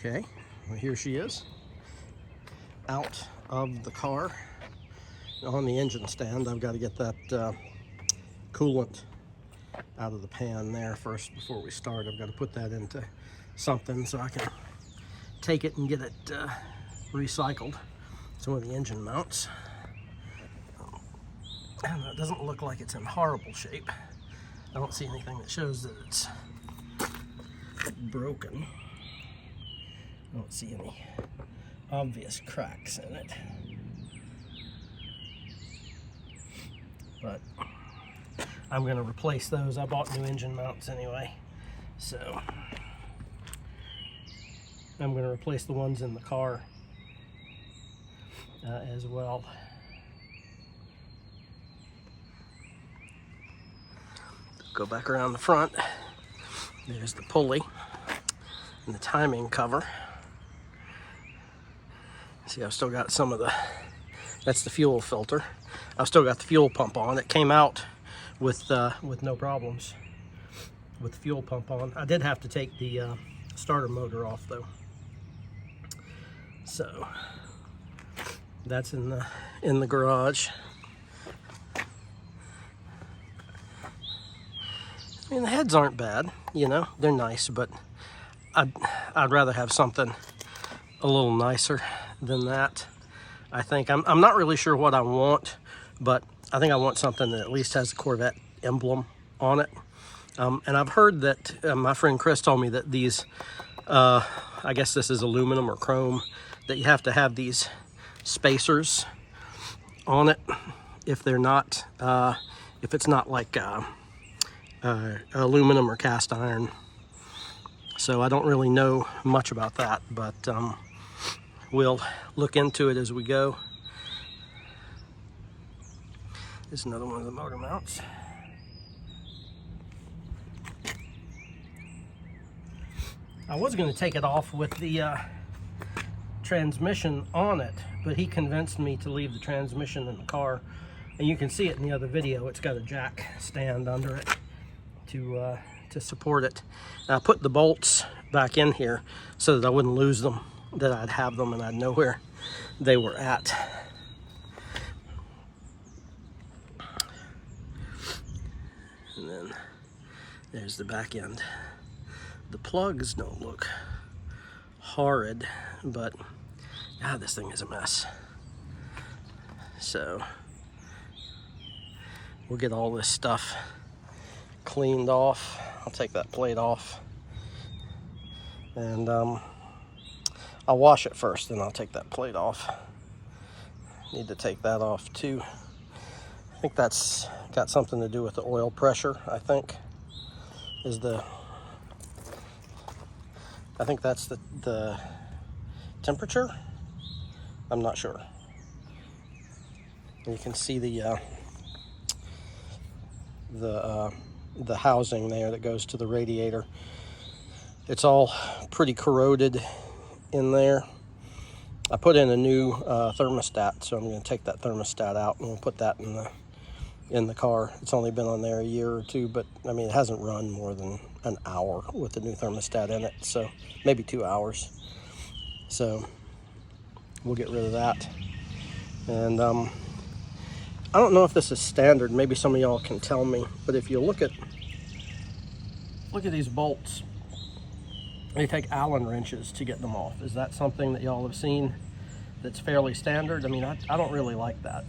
Okay, well, here she is, out of the car. On the engine stand, I've got to get that coolant out of the pan there first before we start. I've got to put that into something so I can take it and get it recycled. Some of the engine mounts. And it doesn't look like it's in horrible shape. I don't see anything that shows that it's broken. I don't see any obvious cracks in it. But I'm going to replace those. I bought new engine mounts anyway, so I'm going to replace the ones in the car as well. Go back around the front. There's the pulley and the timing cover. See, I've still got some of the, that's the fuel filter. I've still got the fuel pump on. It came out with no problems with the fuel pump on. I did have to take the starter motor off though. So that's in the garage. I mean, the heads aren't bad, you know, they're nice, but I'd rather have something a little nicer than that. I think I'm not really sure what I want, but I think I want something that at least has the Corvette emblem on it. And I've heard that my friend Chris told me that these, I guess this is aluminum or chrome, that you have to have these spacers on it if they're not, if it's not like aluminum or cast iron. So I don't really know much about that, but we'll look into it as we go. There's another one of the motor mounts. I was going to take it off with the transmission on it, but he convinced me to leave the transmission in the car. And you can see it in the other video. It's got a jack stand under it to support it. And I put the bolts back in here so that I wouldn't lose them, that I'd have them and I'd know where they were at. And then there's the back end. The plugs don't look horrid, but God, this thing is a mess. So we'll get all this stuff cleaned off. I'll take that plate off and I'll wash it first, then I'll take that plate off. Need to take that off too. I think that's got something to do with the oil pressure, I think that's the temperature. I'm not sure. You can see the housing there that goes to the radiator. It's all pretty corroded in there. I put in a new thermostat, so I'm going to take that thermostat out and we'll put that in the car. It's only been on there a year or two, but I mean, it hasn't run more than an hour with the new thermostat in it, so maybe 2 hours. So we'll get rid of that. And I don't know if this is standard. Maybe some of y'all can tell me, but if you look at these bolts, they take Allen wrenches to get them off. Is that something that y'all have seen that's fairly standard? I mean, I don't really like that.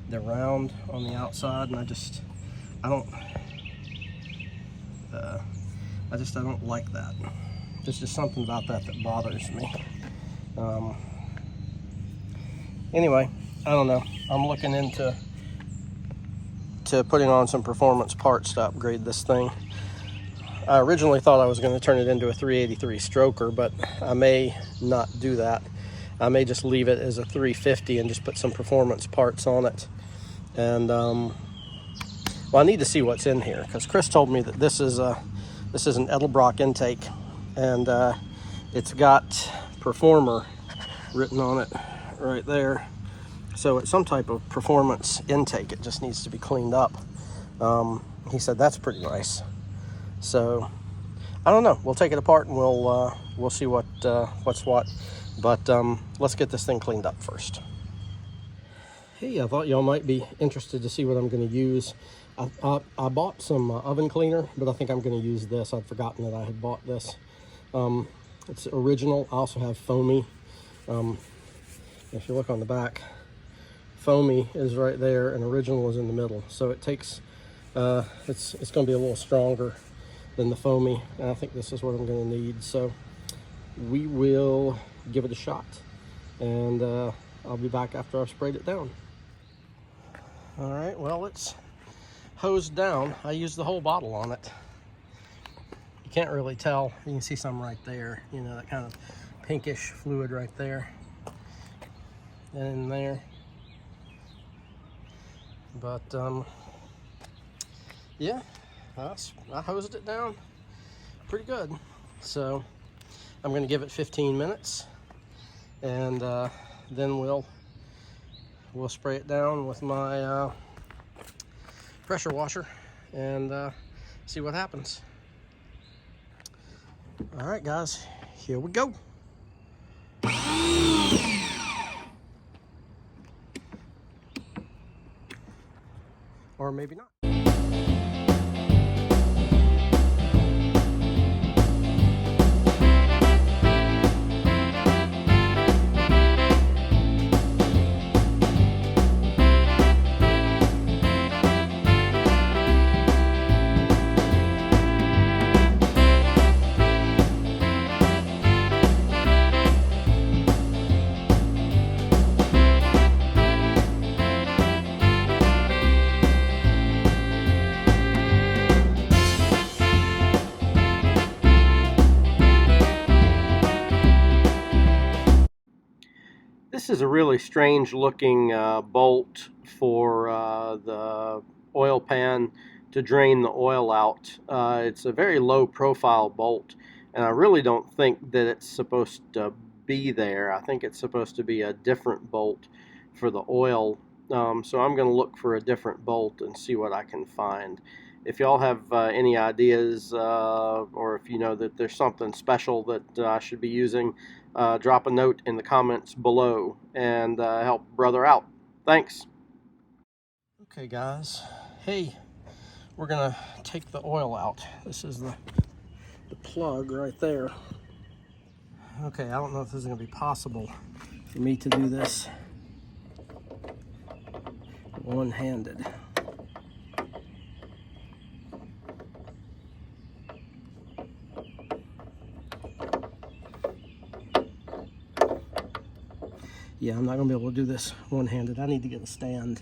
They're round on the outside, and I don't like that. There's just something about that bothers me. Anyway, I don't know. I'm looking into putting on some performance parts to upgrade this thing. I originally thought I was going to turn it into a 383 stroker, but I may not do that. I may just leave it as a 350 and just put some performance parts on it. And well, I need to see what's in here, because Chris told me that this is an Edelbrock intake, and it's got Performer written on it right there. So it's some type of performance intake. It just needs to be cleaned up. He said that's pretty nice. So I don't know. We'll take it apart and we'll see what's what. But let's get this thing cleaned up first. Hey, I thought y'all might be interested to see what I'm going to use. I bought some oven cleaner, but I think I'm going to use this. I'd forgotten that I had bought this. It's original. I also have foamy. If you look on the back, foamy is right there and original is in the middle. So it takes, it's going to be a little stronger than the foamy. And I think this is what I'm going to need. So we will give it a shot. And I'll be back after I've sprayed it down. All right, well, it's hosed down. I used the whole bottle on it. You can't really tell. You can see some right there, you know, that kind of pinkish fluid right there and in there. But yeah, I hosed it down pretty good. So I'm going to give it 15 minutes and then we'll spray it down with my pressure washer and see what happens. All right, guys, here we go. Or maybe not. This is a really strange looking bolt for the oil pan to drain the oil out. It's a very low profile bolt, and I really don't think that it's supposed to be there. I think it's supposed to be a different bolt for the oil. So I'm going to look for a different bolt and see what I can find. If y'all have any ideas or if you know that there's something special that I should be using, drop a note in the comments below and help brother out. Thanks. Okay, guys. Hey, we're gonna take the oil out. This is the plug right there. Okay, I don't know if this is gonna be possible for me to do this one-handed. Yeah, I'm not gonna be able to do this one-handed. I need to get a stand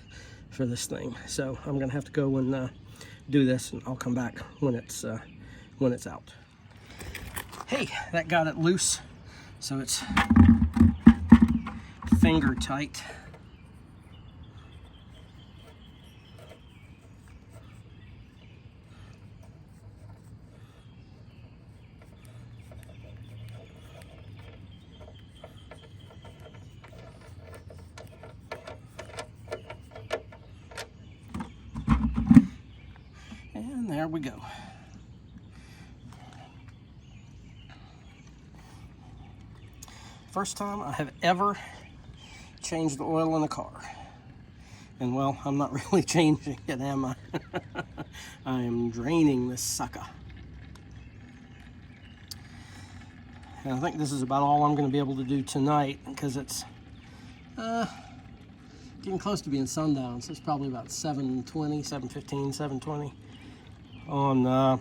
for this thing. So I'm gonna have to go and do this, and I'll come back when it's out. Hey, that got it loose. So it's finger tight. And there we go. First time I have ever changed the oil in a car. And well, I'm not really changing it, am I? I am draining this sucker. And I think this is about all I'm going to be able to do tonight because it's getting close to being sundown. So it's probably about 7:20, 7:15, 7:20 on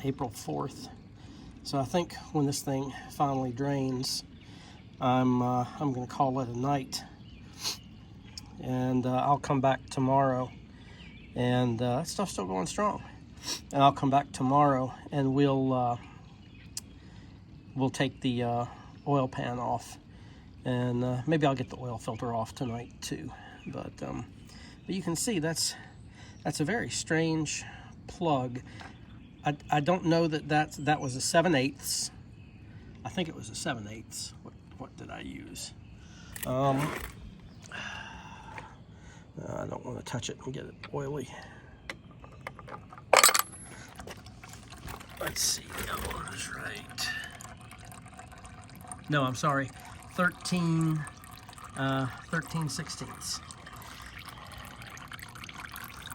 April 4th. So I think when this thing finally drains, I'm going to call it a night, and I'll come back tomorrow, and that stuff's still going strong. And I'll come back tomorrow, and we'll take the oil pan off, and maybe I'll get the oil filter off tonight too. But you can see that's a very strange plug. I don't know that was a 7/8. I think it was a 7/8. What did I use? I don't want to touch it and get it oily. I Let's see, that was right. No, I'm sorry, 13 16ths.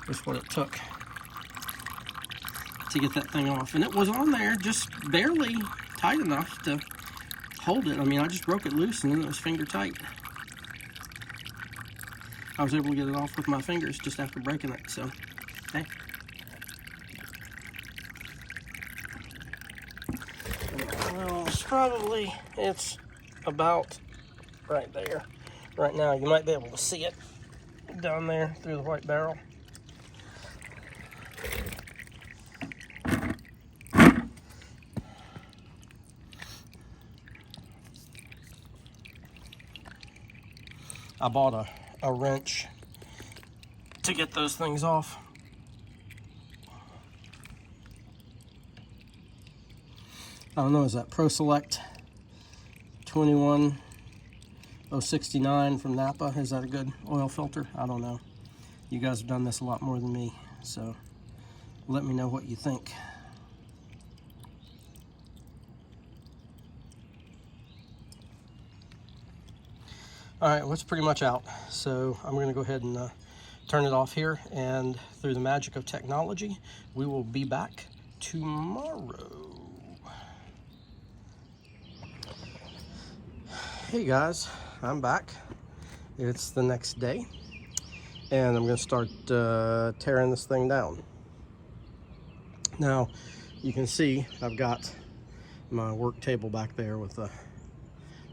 That's what it took to get that thing off. And it was on there just barely tight enough to hold it. I mean, I just broke it loose and then it was finger tight. I was able to get it off with my fingers just after breaking it, so, hey. Well, it's about right there. Right now, you might be able to see it down there through the white barrel. I bought a wrench to get those things off. I don't know, is that Pro Select 21069 from Napa? Is that a good oil filter? I don't know. You guys have done this a lot more than me, so let me know what you think. All right, well, it's pretty much out. So I'm gonna go ahead and turn it off here, and through the magic of technology, we will be back tomorrow. Hey guys, I'm back. It's the next day, and I'm gonna start tearing this thing down. Now, you can see I've got my work table back there with a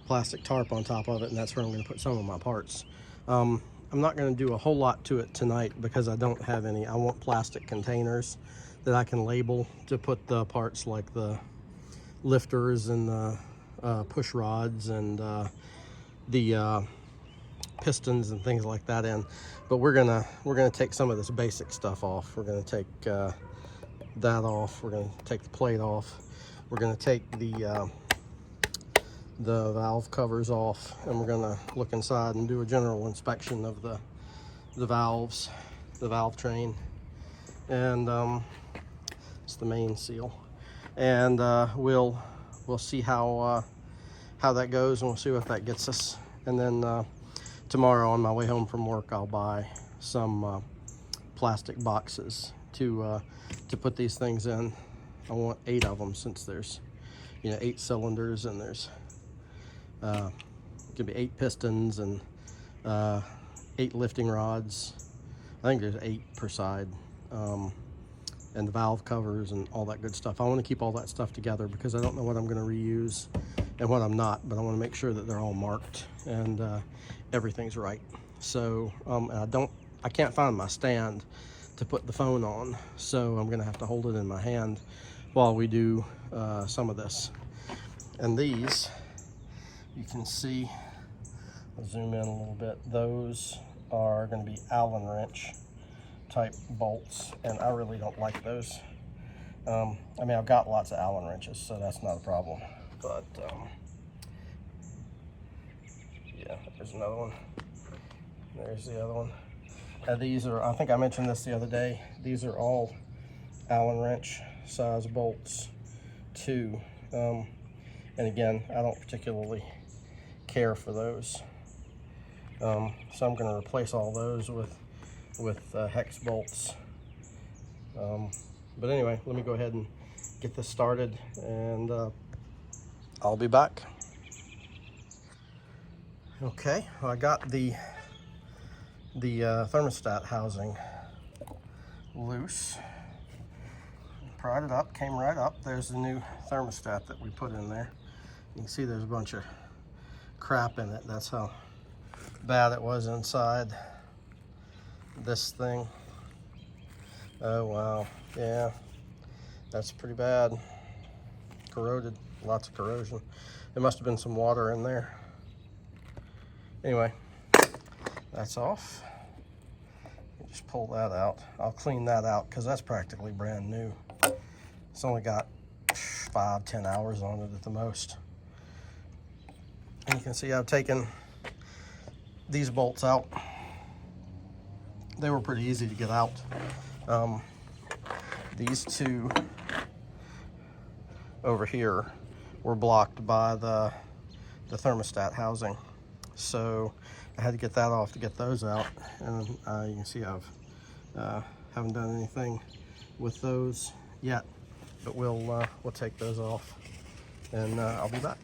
plastic tarp on top of it, and that's where I'm going to put some of my parts. I'm not going to do a whole lot to it tonight because I don't have any. I want plastic containers that I can label to put the parts like the lifters and the push rods and the pistons and things like that in. But we're gonna take some of this basic stuff off. We're gonna take that off. We're gonna take the plate off. We're gonna take the valve covers off, and we're gonna look inside and do a general inspection of the valves, the valve train, and it's the main seal. And we'll see how that goes, and we'll see what that gets us. And then tomorrow on my way home from work, I'll buy some plastic boxes to put these things in. I want 8 of them, since there's 8 cylinders, and there's could be 8 pistons and 8 lifting rods. I think there's 8 per side, and the valve covers and all that good stuff. I want to keep all that stuff together because I don't know what I'm going to reuse and what I'm not, but I want to make sure that they're all marked and everything's right. So I can't find my stand to put the phone on, so I'm going to have to hold it in my hand while we do some of this. And these, you can see, I'll zoom in a little bit, those are going to be Allen wrench type bolts, and I really don't like those. I mean, I've got lots of Allen wrenches, so that's not a problem, but yeah, there's another one. There's the other one. These are, I think I mentioned this the other day, these are all Allen wrench size bolts too. And again, I don't particularly care for those. So I'm going to replace all those with hex bolts. But anyway, let me go ahead and get this started, and I'll be back. Okay, well, I got the thermostat housing loose. Pried it up, came right up. There's the new thermostat that we put in there. You can see there's a bunch of crap in it. That's how bad it was inside this thing. Oh wow, yeah, that's pretty bad. Corroded, lots of corrosion. There must have been some water in there. Anyway, that's off. Just pull that out. I'll clean that out because that's practically brand new. It's only got 5-10 hours on it at the most. And you can see I've taken these bolts out. They were pretty easy to get out. These two over here were blocked by the thermostat housing. So I had to get that off to get those out. And you can see I've haven't done anything with those yet, but we'll take those off and I'll be back.